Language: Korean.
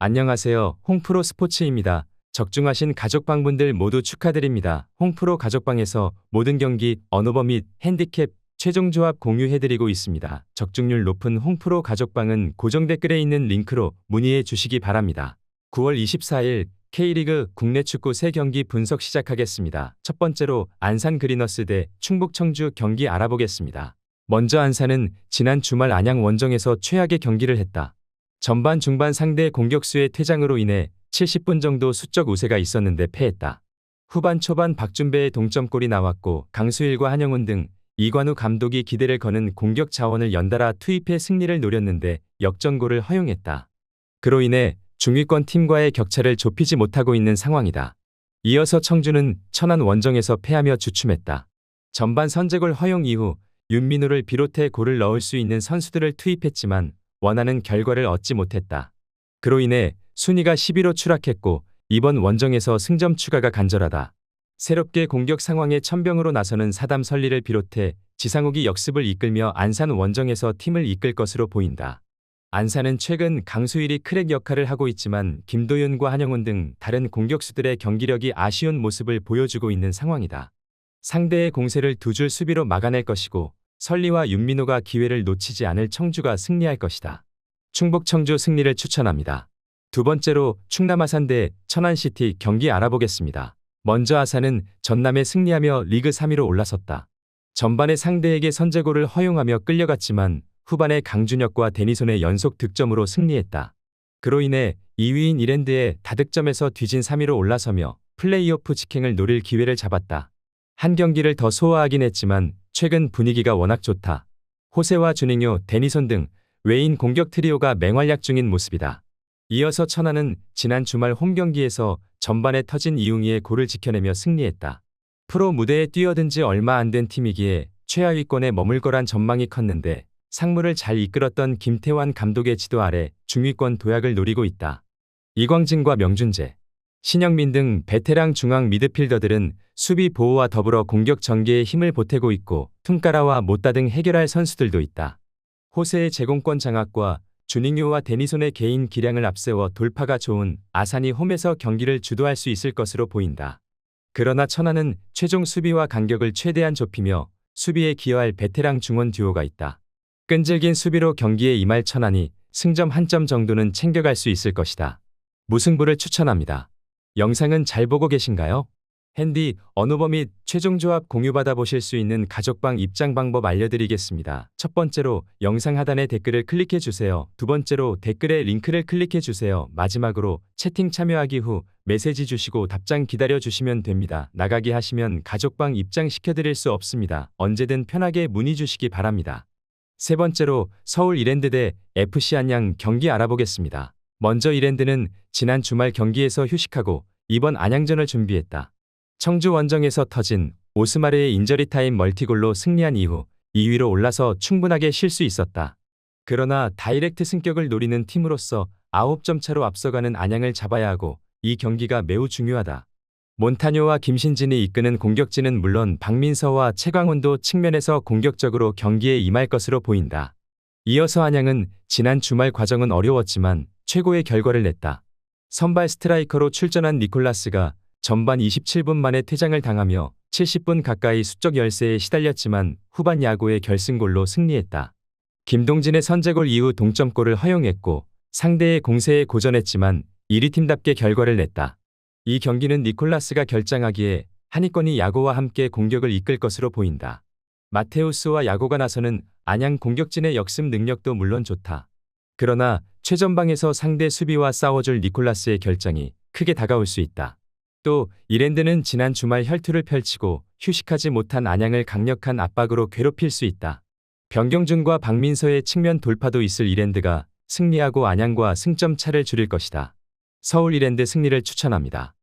안녕하세요. 홍프로 스포츠입니다. 적중하신 가족방분들 모두 축하드립니다. 홍프로 가족방에서 모든 경기, 언오버 및 핸디캡, 최종 조합 공유해드리고 있습니다. 적중률 높은 홍프로 가족방은 고정 댓글에 있는 링크로 문의해 주시기 바랍니다. 9월 24일 K리그 국내 축구 3경기 분석 시작하겠습니다. 첫 번째로 안산 그리너스 대 충북 청주 경기 알아보겠습니다. 먼저 안산은 지난 주말 안양 원정에서 최악의 경기를 했다. 전반 중반 상대 공격수의 퇴장으로 인해 70분 정도 수적 우세가 있었는데 패했다. 후반 초반 박준배의 동점골이 나왔고 강수일과 한영훈 등 이관우 감독이 기대를 거는 공격 자원을 연달아 투입해 승리를 노렸는데 역전골을 허용했다. 그로 인해 중위권 팀과의 격차를 좁히지 못하고 있는 상황이다. 이어서 청주는 천안 원정에서 패하며 주춤했다. 전반 선제골 허용 이후 윤민호를 비롯해 골을 넣을 수 있는 선수들을 투입했지만 원하는 결과를 얻지 못했다. 그로 인해 순위가 10위로 추락했고 이번 원정에서 승점 추가가 간절하다. 새롭게 공격 상황에 천병으로 나서는 사담 설리를 비롯해 지상욱이 역습을 이끌며 안산 원정에서 팀을 이끌 것으로 보인다. 안산은 최근 강수일이 크랙 역할을 하고 있지만 김도윤과 한영훈 등 다른 공격수들의 경기력이 아쉬운 모습을 보여주고 있는 상황이다. 상대의 공세를 두 줄 수비로 막아낼 것이고 설리와 윤민호가 기회를 놓치지 않을 청주가 승리할 것이다. 충북 청주 승리를 추천합니다. 두 번째로 충남 아산 대 천안시티 경기 알아보겠습니다. 먼저 아산은 전남에 승리하며 리그 3위로 올라섰다. 전반에 상대에게 선제골을 허용하며 끌려갔지만 후반에 강준혁과 데니손의 연속 득점으로 승리했다. 그로 인해 2위인 이랜드에 다득점에서 뒤진 3위로 올라서며 플레이오프 직행을 노릴 기회를 잡았다. 한 경기를 더 소화하긴 했지만 최근 분위기가 워낙 좋다. 호세와 주닝요, 데니손 등 외인 공격 트리오가 맹활약 중인 모습이다. 이어서 천안은 지난 주말 홈경기에서 전반에 터진 이웅희의 골을 지켜내며 승리했다. 프로 무대에 뛰어든 지 얼마 안 된 팀이기에 최하위권에 머물 거란 전망이 컸는데 상무를 잘 이끌었던 김태환 감독의 지도 아래 중위권 도약을 노리고 있다. 이광진과 명준재, 신영민 등 베테랑 중앙 미드필더들은 수비 보호와 더불어 공격 전개에 힘을 보태고 있고 퉁까라와 못다 등 해결할 선수들도 있다. 호세의 제공권 장악과 주닝요와 데니손의 개인 기량을 앞세워 돌파가 좋은 아산이 홈에서 경기를 주도할 수 있을 것으로 보인다. 그러나 천안은 최종 수비와 간격을 최대한 좁히며 수비에 기여할 베테랑 중원 듀오가 있다. 끈질긴 수비로 경기에 임할 천안이 승점 1점 정도는 챙겨갈 수 있을 것이다. 무승부를 추천합니다. 영상은 잘 보고 계신가요? 핸디, 언오버 및 최종 조합 공유받아 보실 수 있는 가족방 입장 방법 알려드리겠습니다. 첫 번째로 영상 하단의 댓글을 클릭해 주세요. 두 번째로 댓글에 링크를 클릭해 주세요. 마지막으로 채팅 참여하기 후 메시지 주시고 답장 기다려 주시면 됩니다. 나가기 하시면 가족방 입장시켜 드릴 수 없습니다. 언제든 편하게 문의 주시기 바랍니다. 세 번째로 서울 이랜드 대 FC 안양 경기 알아보겠습니다. 먼저 이랜드는 지난 주말 경기에서 휴식하고 이번 안양전을 준비했다. 청주 원정에서 터진 오스마르의 인저리타임 멀티골로 승리한 이후 2위로 올라서 충분하게 쉴 수 있었다. 그러나 다이렉트 승격을 노리는 팀으로서 9점 차로 앞서가는 안양을 잡아야 하고 이 경기가 매우 중요하다. 몬타뇨와 김신진이 이끄는 공격진은 물론 박민서와 최광훈도 측면에서 공격적으로 경기에 임할 것으로 보인다. 이어서 안양은 지난 주말 과정은 어려웠지만 최고의 결과를 냈다. 선발 스트라이커로 출전한 니콜라스가 전반 27분 만에 퇴장을 당하며 70분 가까이 수적 열세에 시달렸지만 후반 야구의 결승골로 승리했다. 김동진의 선제골 이후 동점골을 허용했고 상대의 공세에 고전했지만 1위 팀답게 결과를 냈다. 이 경기는 니콜라스가 결장하기에 한희권이 야고와 함께 공격을 이끌 것으로 보인다. 마테우스와 야고가 나서는 안양 공격진의 역습 능력도 물론 좋다. 그러나 최전방에서 상대 수비와 싸워줄 니콜라스의 결장이 크게 다가올 수 있다. 또 이랜드는 지난 주말 혈투를 펼치고 휴식하지 못한 안양을 강력한 압박으로 괴롭힐 수 있다. 변경준과 박민서의 측면 돌파도 있을 이랜드가 승리하고 안양과 승점 차를 줄일 것이다. 서울 이랜드 승리를 추천합니다.